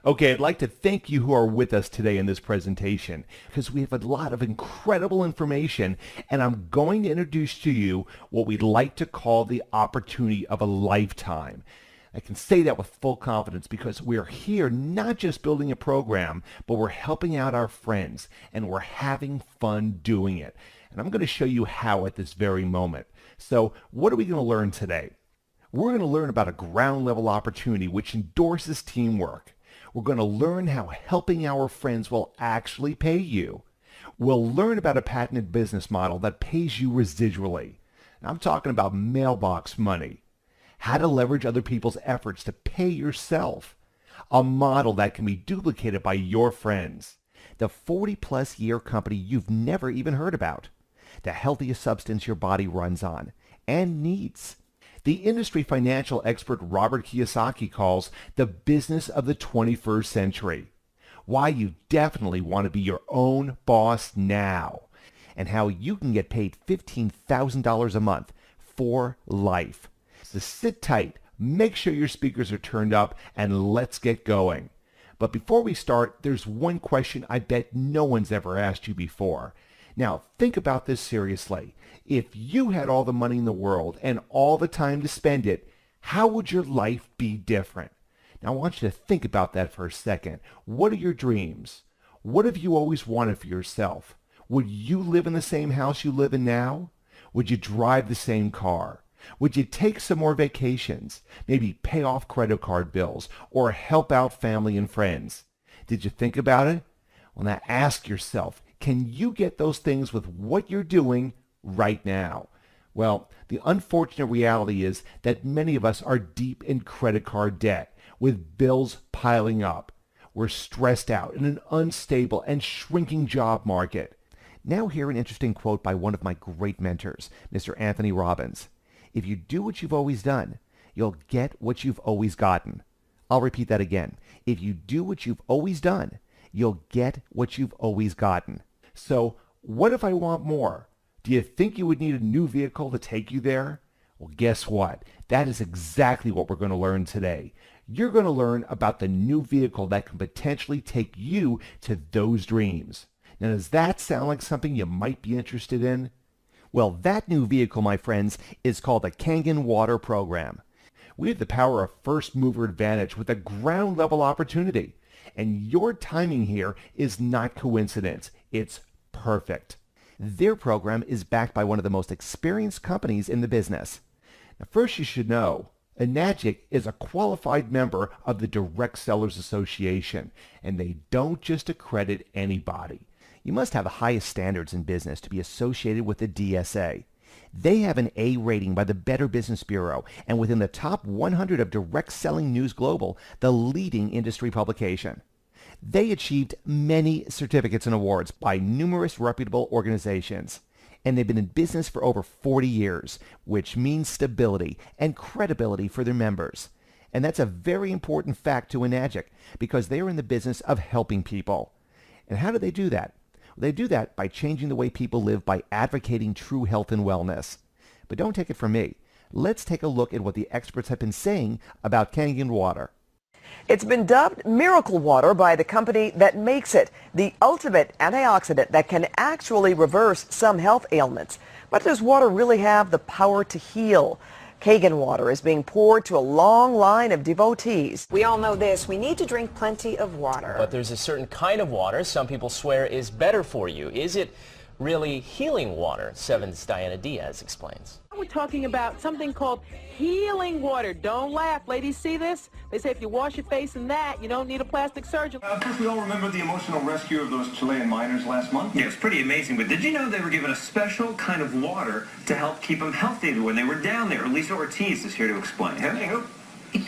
Okay, I'd like to thank you who are with us today in this presentation because we have a lot of incredible information, and I'm going to introduce to you what we'd like to call the opportunity of a lifetime. I can say that with full confidence because we're here not just building a program, but we're helping out our friends and we're having fun doing it. And I'm going to show you how at this very moment. So what are we going to learn today? We're going to learn about a ground level opportunity which endorses teamwork. We're going to learn how helping our friends will actually pay you. We'll learn about a patented business model that pays you residually. Now, I'm talking about mailbox money. How to leverage other people's efforts to pay yourself. A model that can be duplicated by your friends. The 40-plus year company you've never even heard about. The healthiest substance your body runs on and needs. The industry financial expert Robert Kiyosaki calls the business of the 21st century. Why you definitely want to be your own boss now. And how you can get paid $15,000 a month for life. So sit tight, make sure your speakers are turned up, and let's get going. But before we start, there's one question I bet no one's ever asked you before. Now, think about this seriously. If you had all the money in the world and all the time to spend it, how would your life be different? Now, I want you to think about that for a second. What are your dreams? What have you always wanted for yourself? Would you live in the same house you live in now? Would you drive the same car? Would you take some more vacations? Maybe pay off credit card bills or help out family and friends? Did you think about it? Well, now ask yourself, can you get those things with what you're doing right now? Well, the unfortunate reality is that many of us are deep in credit card debt with bills piling up. We're stressed out in an unstable and shrinking job market. Now hear an interesting quote by one of my great mentors, Mr. Anthony Robbins. If you do what you've always done, you'll get what you've always gotten. I'll repeat that again. If you do what you've always done, you'll get what you've always gotten. So what if I want more? Do you think you would need a new vehicle to take you there? Well, guess what? That is exactly what we're going to learn today. You're going to learn about the new vehicle that can potentially take you to those dreams. Now, does that sound like something you might be interested in? Well, that new vehicle, my friends, is called the Kangen Water Program. We have the power of first mover advantage with a ground level opportunity. And your timing here is not coincidence. It's perfect. Their program is backed by one of the most experienced companies in the business. Now, first you should know, Enagic is a qualified member of the Direct Sellers Association, and they don't just accredit anybody. You must have the highest standards in business to be associated with the DSA. They have an A rating by the Better Business Bureau and within the top 100 of Direct Selling News Global, the leading industry publication. They achieved many certificates and awards by numerous reputable organizations. And they've been in business for over 40 years, which means stability and credibility for their members. And that's a very important fact to Enagic because they are in the business of helping people. And how do they do that? They do that by changing the way people live by advocating true health and wellness. But don't take it from me. Let's take a look at what the experts have been saying about Kangen water. It's been dubbed miracle water by the company that makes it, the ultimate antioxidant that can actually reverse some health ailments. But does water really have the power to heal? Kangen water is being poured to a long line of devotees. We all know this. We need to drink plenty of water. But there's a certain kind of water some people swear is better for you. Is it really healing water? 7's Diana Diaz explains. We're talking about something called healing water. Don't laugh. Ladies, see this? They say if you wash your face in that, you don't need a plastic surgeon. Of course, we all remember the emotional rescue of those Chilean miners last month. Yeah, it's pretty amazing. But did you know they were given a special kind of water to help keep them healthy when they were down there? Lisa Ortiz is here to explain. Hey,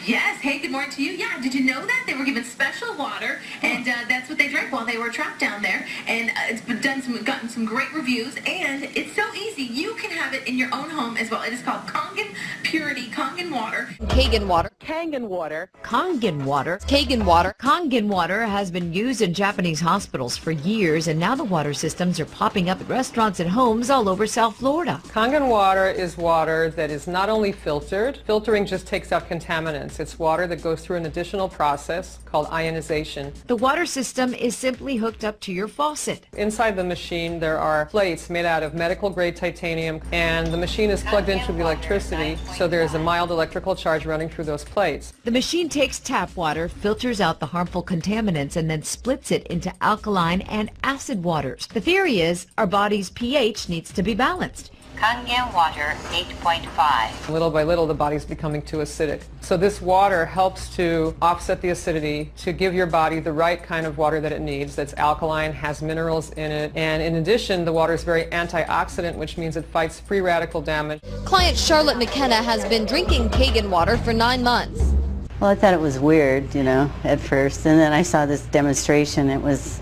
Yes. Hey, good morning to you. Yeah, did you know that? They were given special water, and that's what they drank while they were trapped down there. And it's gotten some great reviews, and it's so easy. You can have it in your own home as well. It is called Kangen Purity Kangen Water. Kangen water Kangen water. Kangen water. Kangen water. Kangen water has been used in Japanese hospitals for years, and now the water systems are popping up at restaurants and homes all over South Florida. Kangen water is water that is not only filtered. Filtering just takes out contaminants. It's water that goes through an additional process called ionization. The water system is simply hooked up to your faucet. Inside the machine there are plates made out of medical grade titanium, and the machine is plugged into the electricity, so there is a mild electrical charge running through those plates. The machine takes tap water, filters out the harmful contaminants, and then splits it into alkaline and acid waters. The theory is our body's pH needs to be balanced. Kangen water 8.5. Little by little the body's becoming too acidic. So this water helps to offset the acidity, to give your body the right kind of water that it needs, that's alkaline, has minerals in it, and in addition the water is very antioxidant, which means it fights free radical damage. Client Charlotte McKenna has been drinking Kangen water for 9 months. Well, I thought it was weird, at first, and then I saw this demonstration. It was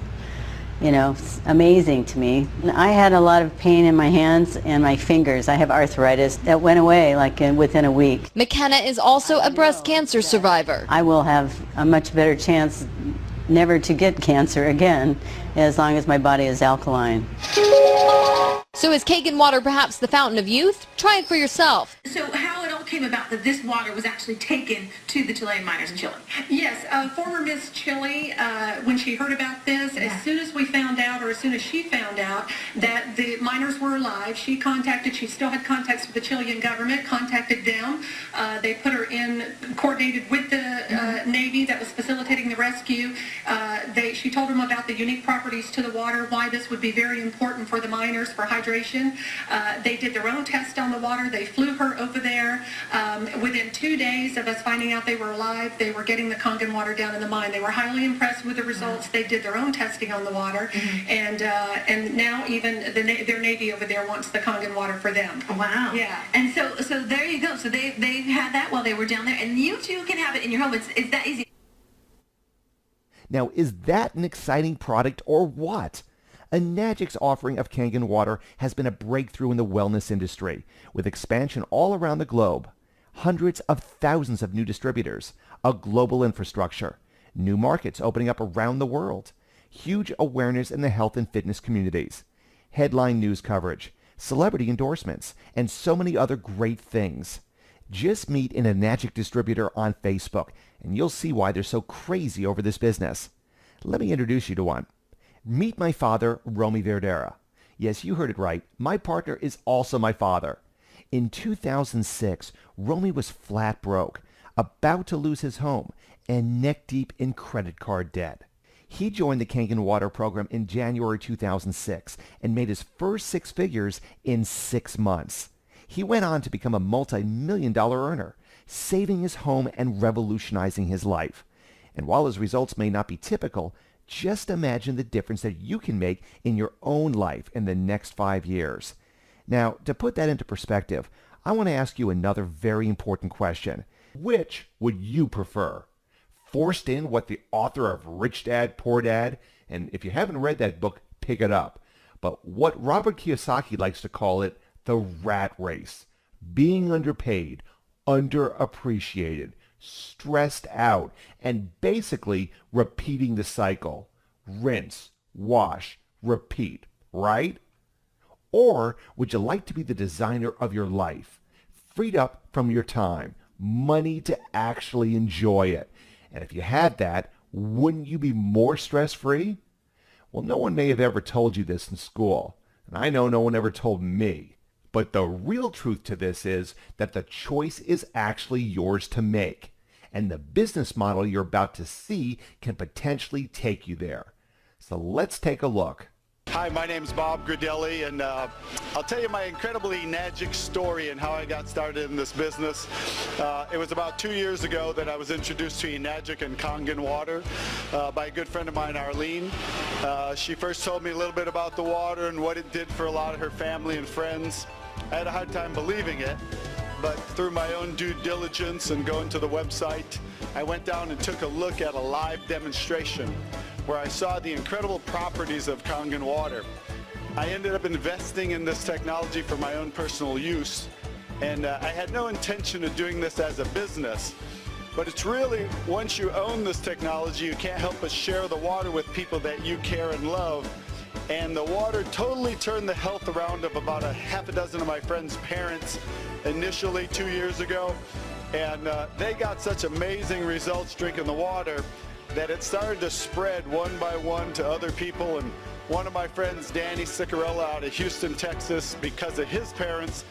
amazing to me. I had a lot of pain in my hands and my fingers. I have arthritis. That went away within a week. McKenna is also a breast cancer survivor. I will have a much better chance never to get cancer again as long as my body is alkaline. So is Kangen water perhaps the fountain of youth? Try it for yourself. So how it all came about that this water was actually taken to the Chilean miners in Chile? Yes, former Miss Chile, when she heard about this, as soon as we found out, or as soon as she found out that the miners were alive, she still had contacts with the Chilean government, contacted them. They put her coordinated with the Navy that was facilitating the rescue. She told them about the unique properties to the water, why this would be very important for the miners for hydration. They did their own test on the water. They flew her over there. Within 2 days of us finding out they were alive, they were getting the Kangen water down in the mine. They were highly impressed with the results. They did their own testing on the water, and now even their Navy over there wants the Kangen water for them. Wow. Yeah. And so there you go. So they had that while they were down there, and you too can have it in your home. It's that easy. Now, is that an exciting product or what? Enagic's offering of Kangen water has been a breakthrough in the wellness industry, with expansion all around the globe. Hundreds of thousands of new distributors, a global infrastructure, new markets opening up around the world, huge awareness in the health and fitness communities, headline news coverage, celebrity endorsements, and so many other great things. Just meet an Enagic distributor on Facebook, and you'll see why they're so crazy over this business. Let me introduce you to one. Meet my father, Romy Verdera. Yes, you heard it right. My partner is also my father. In 2006, Romy was flat broke, about to lose his home, and neck deep in credit card debt. He joined the Kangen Water program in January 2006 and made his first 6 figures in 6 months. He went on to become a multi-million-dollar earner, saving his home and revolutionizing his life. And while his results may not be typical, just imagine the difference that you can make in your own life in the next 5 years. Now, to put that into perspective, I want to ask you another very important question. Which would you prefer? Forced in what the author of Rich Dad, Poor Dad, and if you haven't read that book, pick it up, but what Robert Kiyosaki likes to call it, the rat race. Being underpaid, underappreciated, stressed out, and basically repeating the cycle. Rinse, wash, repeat, right? Or would you like to be the designer of your life, freed up from your time, money to actually enjoy it? And if you had that, wouldn't you be more stress-free? Well, no one may have ever told you this in school, and I know no one ever told me. But the real truth to this is that the choice is actually yours to make, and the business model you're about to see can potentially take you there. So let's take a look. Hi, my name's Bob Gradelli, and I'll tell you my incredibly Enagic story and how I got started in this business. It was about 2 years ago that I was introduced to Enagic and Kangen water by a good friend of mine, Arlene. She first told me a little bit about the water and what it did for a lot of her family and friends. I had a hard time believing it, but through my own due diligence and going to the website, I went down and took a look at a live demonstration where I saw the incredible properties of Kangen water. I ended up investing in this technology for my own personal use, and I had no intention of doing this as a business. But it's really, once you own this technology, you can't help but share the water with people that you care and love. And the water totally turned the health around of about a half a dozen of my friends' parents initially 2 years ago. And they got such amazing results drinking the water that it started to spread one by one to other people. And one of my friends, Danny Sicarella out of Houston, Texas, because of his parents,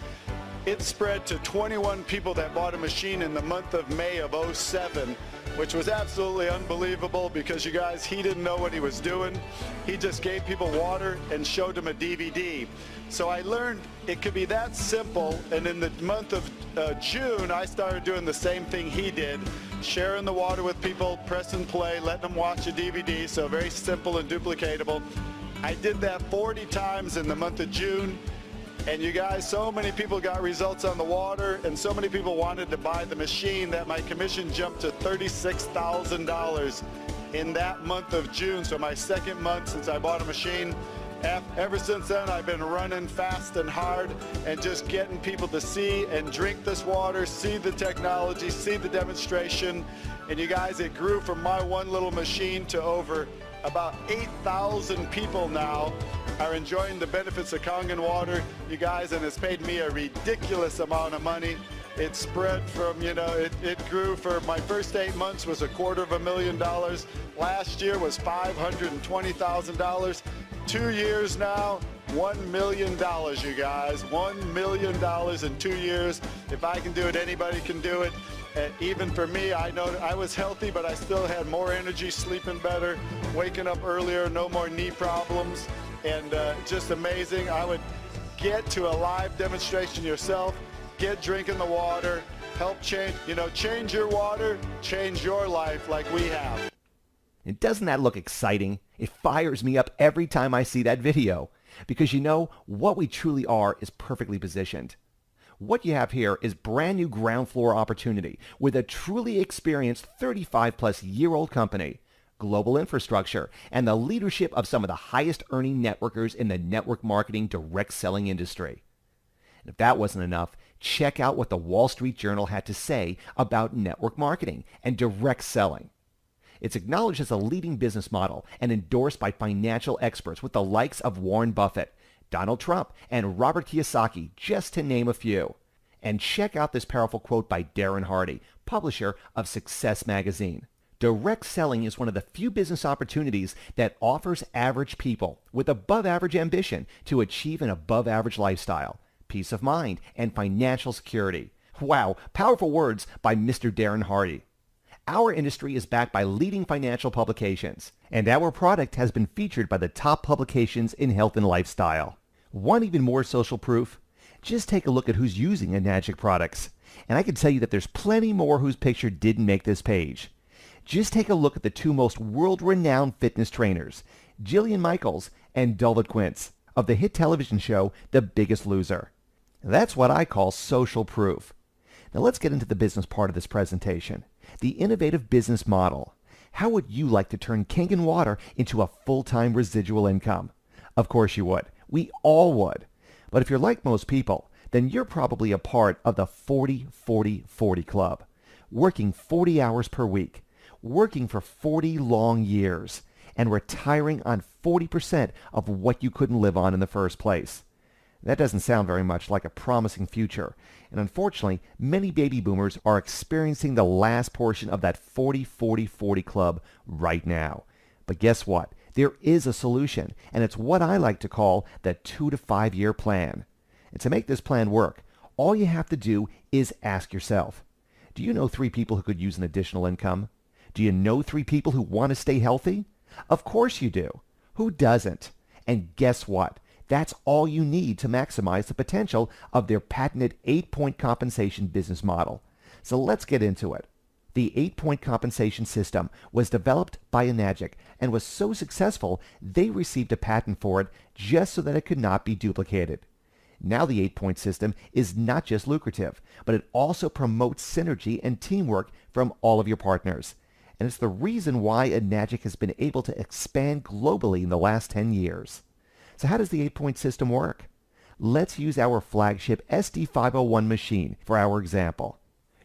it spread to 21 people that bought a machine in the month of May of '07, which was absolutely unbelievable because, you guys, he didn't know what he was doing. He just gave people water and showed them a DVD. So I learned it could be that simple, and in the month of June, I started doing the same thing he did, sharing the water with people, press and play, letting them watch a DVD, so very simple and duplicatable. I did that 40 times in the month of June. And you guys, so many people got results on the water, and so many people wanted to buy the machine that my commission jumped to $36,000 in that month of June. So my second month since I bought a machine. Ever since then, I've been running fast and hard and just getting people to see and drink this water, see the technology, see the demonstration. And you guys, it grew from my one little machine to over about 8,000 people now are enjoying the benefits of Kangen water, you guys, and it's paid me a ridiculous amount of money. It spread from, you know, it grew for my first 8 months was $250,000. Last year was $520,000. 2 years now, $1 million, you guys. $1 million in 2 years. If I can do it, anybody can do it. Even for me, I know I was healthy, but I still had more energy, sleeping better, waking up earlier, no more knee problems, and just amazing. I would get to a live demonstration yourself, get drinking the water, help change, you know, change your water, change your life like we have. And doesn't that look exciting? It fires me up every time I see that video, because you know, what we truly are is perfectly positioned. What you have here is brand new ground floor opportunity with a truly experienced 35-plus-year-old company, global infrastructure, and the leadership of some of the highest earning networkers in the network marketing direct selling industry. And if that wasn't enough, check out what the Wall Street Journal had to say about network marketing and direct selling. It's acknowledged as a leading business model and endorsed by financial experts with the likes of Warren Buffett, Donald Trump, and Robert Kiyosaki, just to name a few. And check out this powerful quote by Darren Hardy, publisher of Success Magazine. Direct selling is one of the few business opportunities that offers average people with above-average ambition to achieve an above-average lifestyle, peace of mind, and financial security. Wow, powerful words by Mr. Darren Hardy. Our industry is backed by leading financial publications, and our product has been featured by the top publications in health and lifestyle. Want even more social proof? Just take a look at who's using Enagic products, and I can tell you that there's plenty more whose picture didn't make this page. Just take a look at the two most world-renowned fitness trainers, Jillian Michaels and Dulvit Quince, of the hit television show The Biggest Loser. That's what I call social proof. Now let's get into the business part of this presentation, the innovative business model. How would you like to turn Kangen water into a full-time residual income? Of course you would. We all would. But if you're like most people, then you're probably a part of the 40-40-40 club, working 40 hours per week, working for 40 long years, and retiring on 40% of what you couldn't live on in the first place. That doesn't sound very much like a promising future, and unfortunately, many baby boomers are experiencing the last portion of that 40-40-40 club right now. But guess what? There is a solution, and it's what I like to call the 2 to 5 year plan. And to make this plan work, all you have to do is ask yourself, do you know 3 people who could use an additional income? Do you know 3 people who want to stay healthy? Of course you do. Who doesn't? And guess what? That's all you need to maximize the potential of their patented 8-point compensation business model. So let's get into it. The 8-point compensation system was developed by Enagic and was so successful they received a patent for it just so that it could not be duplicated. Now the 8-point system is not just lucrative, but it also promotes synergy and teamwork from all of your partners. And it's the reason why Enagic has been able to expand globally in the last 10 years. So how does the 8-point system work? Let's use our flagship SD501 machine for our example.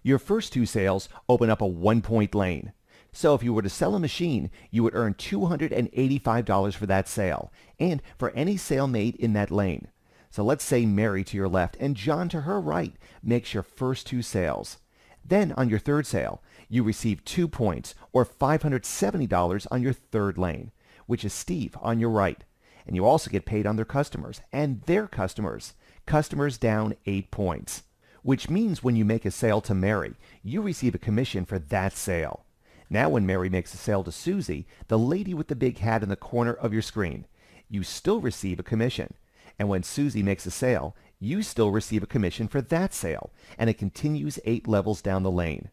Your first two sales open up a 1-point lane. So if you were to sell a machine, you would earn $285 for that sale, and for any sale made in that lane. So let's say Mary to your left and John to her right makes your first two sales. Then on your third sale, you receive 2 points or $570 on your third lane, which is Steve on your right. And you also get paid on their customers and their customers. Customers down 8 points. Which means when you make a sale to Mary, you receive a commission for that sale. Now when Mary makes a sale to Susie, the lady with the big hat in the corner of your screen, you still receive a commission. And when Susie makes a sale, you still receive a commission for that sale, and it continues 8 levels down the lane.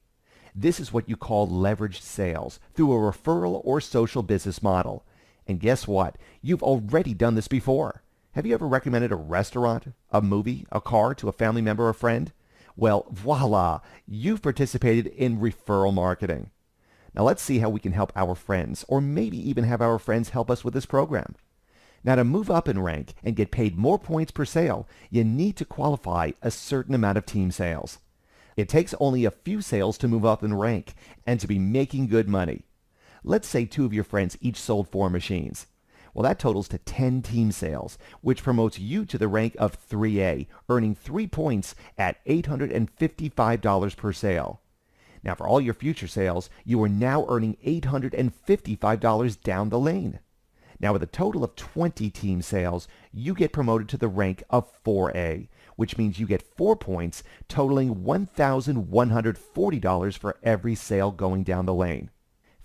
This is what you call leveraged sales through a referral or social business model. And guess what? You've already done this before. Have you ever recommended a restaurant, a movie, a car to a family member or friend? Well, voila, you've participated in referral marketing. Now let's see how we can help our friends, or maybe even have our friends help us with this program. Now to move up in rank and get paid more points per sale, you need to qualify a certain amount of team sales. It takes only a few sales to move up in rank and to be making good money. Let's say 2 of your friends each sold 4 machines. Well, that totals to 10 team sales, which promotes you to the rank of 3A, earning 3 points at $855 per sale. Now, for all your future sales, you are now earning $855 down the lane. Now, with a total of 20 team sales, you get promoted to the rank of 4A, which means you get 4 points, totaling $1,140 for every sale going down the lane.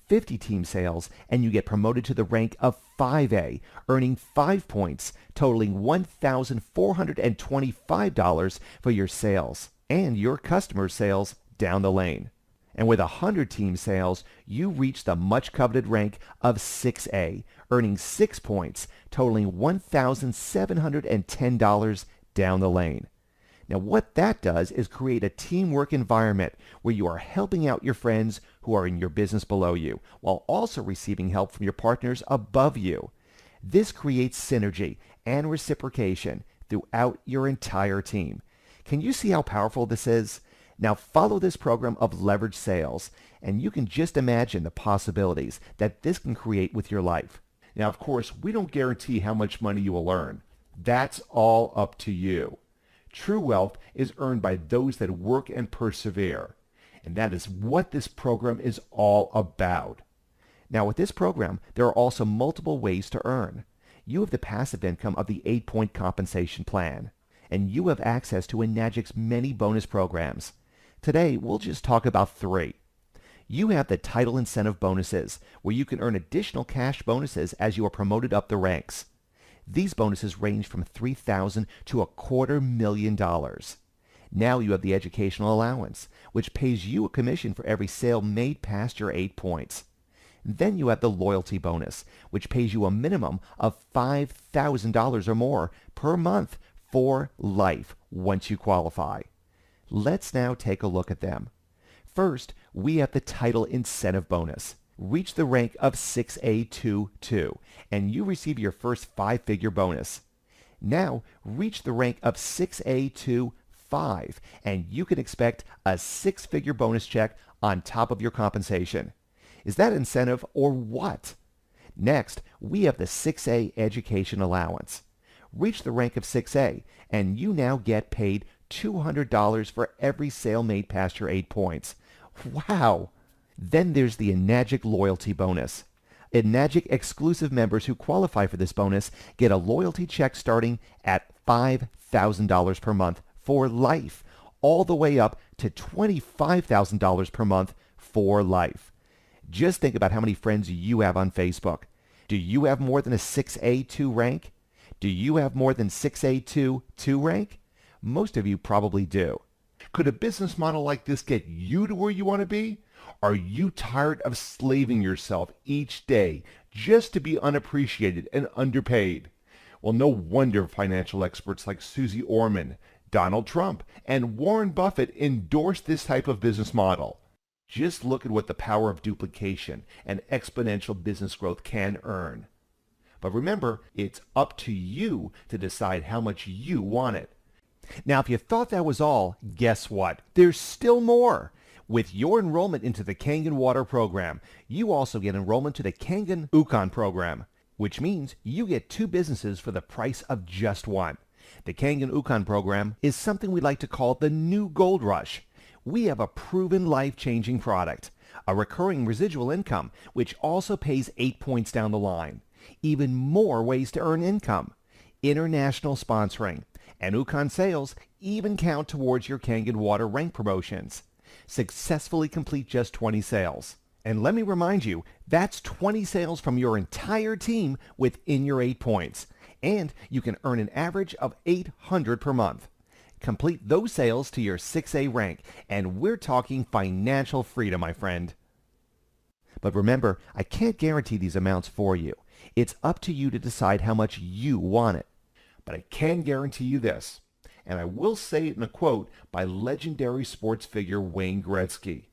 50 team sales, and you get promoted to the rank of 5A, earning 5 points, totaling $1,425 for your sales and your customer sales down the lane. And with 100 team sales, you reach the much coveted rank of 6A, earning 6 points, totaling $1,710 down the lane. Now what that does is create a teamwork environment where you are helping out your friends who are in your business below you, while also receiving help from your partners above you. This creates synergy and reciprocation throughout your entire team. Can you see how powerful this is? Now follow this program of leverage sales, and you can just imagine the possibilities that this can create with your life. Now, of course, we don't guarantee how much money you will earn. That's all up to you. True wealth is earned by those that work and persevere, and that is what this program is all about. Now, with this program, there are also multiple ways to earn. You have the passive income of the 8-point compensation plan, and you have access to Enagic's many bonus programs. Today, we'll just talk about 3. You have the title incentive bonuses, where you can earn additional cash bonuses as you are promoted up the ranks. These bonuses range from $3,000 to $250,000. Now you have the educational allowance, which pays you a commission for every sale made past your 8 points. Then you have the loyalty bonus, which pays you a minimum of $5,000 or more per month for life once you qualify. Let's now take a look at them. First, we have the title incentive bonus. Reach the rank of 6A22, and you receive your first 5-figure bonus. Now, reach the rank of 6A25, and you can expect a 6-figure bonus check on top of your compensation. Is that incentive or what? Next, we have the 6A education allowance. Reach the rank of 6A, and you now get paid $200 for every sale made past your 8 points. Wow! Then there's the Enagic loyalty bonus. Enagic exclusive members who qualify for this bonus get a loyalty check starting at $5,000 per month for life, all the way up to $25,000 per month for life. Just think about how many friends you have on Facebook. Do you have more than a 6A2 rank? Do you have more than 6A2 rank? Most of you probably do. Could a business model like this get you to where you want to be? Are you tired of slaving yourself each day just to be unappreciated and underpaid? Well, no wonder financial experts like Susie Orman, Donald Trump, and Warren Buffett endorse this type of business model. Just look at what the power of duplication and exponential business growth can earn. But remember, it's up to you to decide how much you want it. Now, if you thought that was all, guess what? There's still more. With your enrollment into the Kangen Water program, you also get enrollment to the Kangen Ukon program, which means you get 2 businesses for the price of just one. The Kangen Ukon program is something we like to call the new gold rush. We have a proven life-changing product, a recurring residual income, which also pays 8 points down the line, even more ways to earn income, international sponsoring, and Ukon sales even count towards your Kangen Water rank promotions. Successfully complete just 20 sales. And let me remind you, that's 20 sales from your entire team within your 8 points. And you can earn an average of $800 per month. Complete those sales to your 6A rank, and we're talking financial freedom, my friend. But remember, I can't guarantee these amounts for you. It's up to you to decide how much you want it. But I can guarantee you this, and I will say it in a quote by legendary sports figure Wayne Gretzky.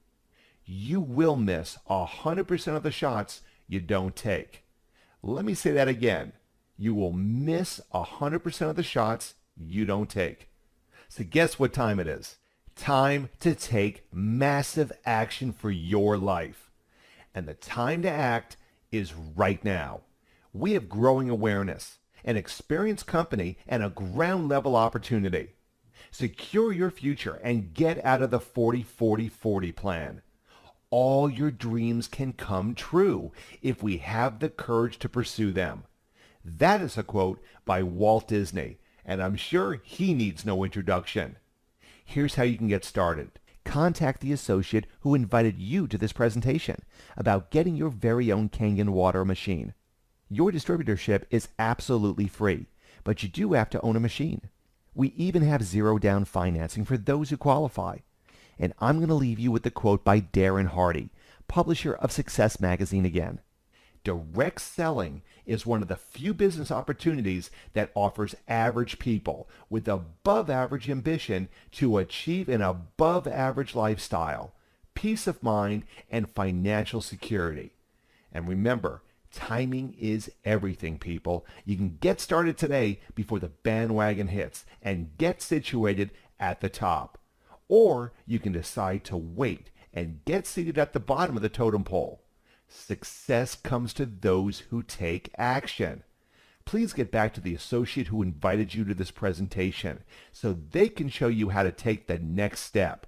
You will miss 100% of the shots you don't take. Let me say that again. You will miss 100% of the shots you don't take. So guess what time it is? Time to take massive action for your life. And the time to act is right now. We have growing awareness, an experienced company, and a ground level opportunity. Secure your future and get out of the 40-40-40 plan. All your dreams can come true if we have the courage to pursue them. That is a quote by Walt Disney, and I'm sure he needs no introduction. Here's how you can get started. Contact the associate who invited you to this presentation about getting your very own Kangen Water machine. Your distributorship is absolutely free, but you do have to own a machine. We even have zero down financing for those who qualify. And I'm going to leave you with the quote by Darren Hardy, publisher of Success Magazine again. Direct selling is one of the few business opportunities that offers average people with above average ambition to achieve an above average lifestyle, peace of mind, and financial security. And remember, timing is everything, people. You can get started today before the bandwagon hits and get situated at the top. Or you can decide to wait and get seated at the bottom of the totem pole. Success comes to those who take action. Please get back to the associate who invited you to this presentation so they can show you how to take the next step.